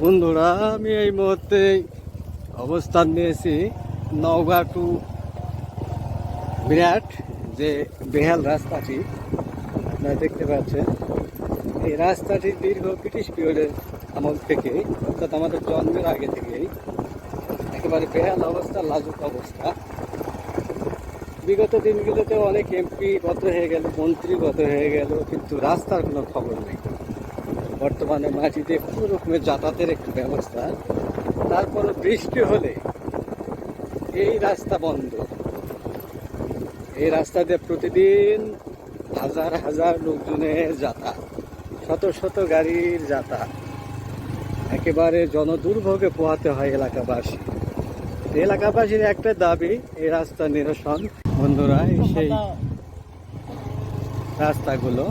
বন্ধুরা, আমি এই মুহূর্তে অবস্থান নিয়েছি নওগাঁ টু বিরাট যে বেহাল রাস্তাটি আপনারা দেখতে পাচ্ছেন। এই রাস্তাটি দীর্ঘ ব্রিটিশ পিরিয়ডের আমল থেকে, অর্থাৎ আমাদের জন্মের আগে থেকেই একেবারে বেহাল অবস্থা, লাজুক অবস্থা। বিগত দিনগুলোতে অনেক এমপি গত হয়ে গেল, মন্ত্রী গত হয়ে গেল, কিন্তু রাস্তার কোনো খবর নেই। বর্তমানে মাটিতে কোনো রকমের যাতায়াতের একটু ব্যবস্থা, তারপর বৃষ্টি হলে এই রাস্তা বন্ধ। এই রাস্তা দিয়ে প্রতিদিন হাজার হাজার লোকজনের যাতায়াত, শত শত গাড়ির যাতায়াত, একেবারে জনদুর্ভোগে পোহাতে হয় এলাকাবাসী। এলাকাবাসীর একটা দাবি এই রাস্তা নিরসন। বন্ধুরা, সেই রাস্তাগুলো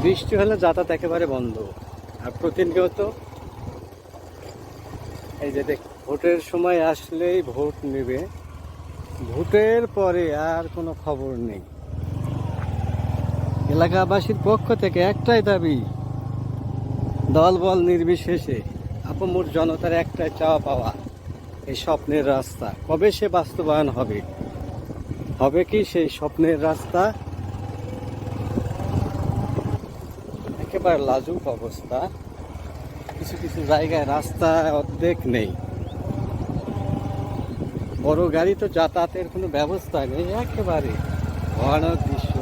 বৃষ্টি হলে যাতায়াত একেবারে বন্ধ। আর প্রতিনিয়ত এই যে ভোটের সময় আসলেই ভোট নেবে, ভোটের পরে আর কোনো খবর নেই। এলাকাবাসীর পক্ষ থেকে একটাই দাবি, দলবল নির্বিশেষে আপামর জনতার একটাই চাওয়া পাওয়া, এই স্বপ্নের রাস্তা কবে সে বাস্তবায়ন হবে? হবে কি সেই স্বপ্নের রাস্তা? একেবারে লাজুক অবস্থা। কিছু কিছু জায়গায় রাস্তা অর্ধেক নেই, বড় গাড়ি তো যাতায়াতের কোনো ব্যবস্থা নেই। একেবারে ভয়ানক দৃশ্য।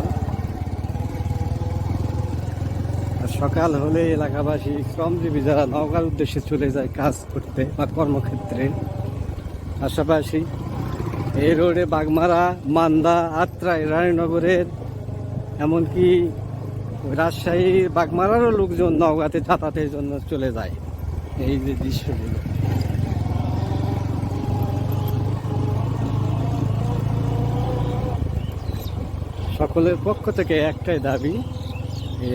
সকাল হলে এলাকাবাসী, শ্রমজীবী যারা নওগাঁর উদ্দেশ্যে চলে যায় কাজ করতে বা কর্মক্ষেত্রে, পাশাপাশি এই রোডে বাগমারা, মান্দা, আত্রাই, রানীনগরের, এমনকি রাজশাহীর বাগমারারও লোকজন নওগাঁতে যাতায়াতের জন্য চলে যায়। এই যে দৃশ্যগুলো, সকলের পক্ষ থেকে একটাই দাবি, এই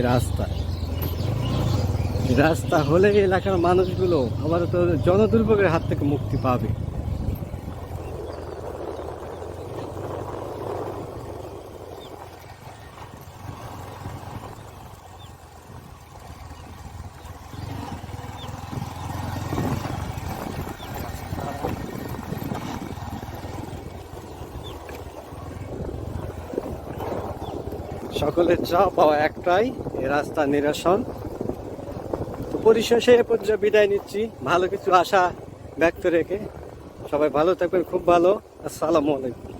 রাস্তা হলে এলাকার মানুষগুলো আবার তো জনদুর্ভোগের হাত থেকে মুক্তি পাবে। সকলের চাওয়া পাওয়া একটাই, এই রাস্তা নিরসন। তো পরিশেষে এ পর্যায়ে বিদায় নিচ্ছি, ভালো কিছু আশা ব্যক্ত রেখে। সবাই ভালো থাকবেন, খুব ভালো। আসসালামু আলাইকুম।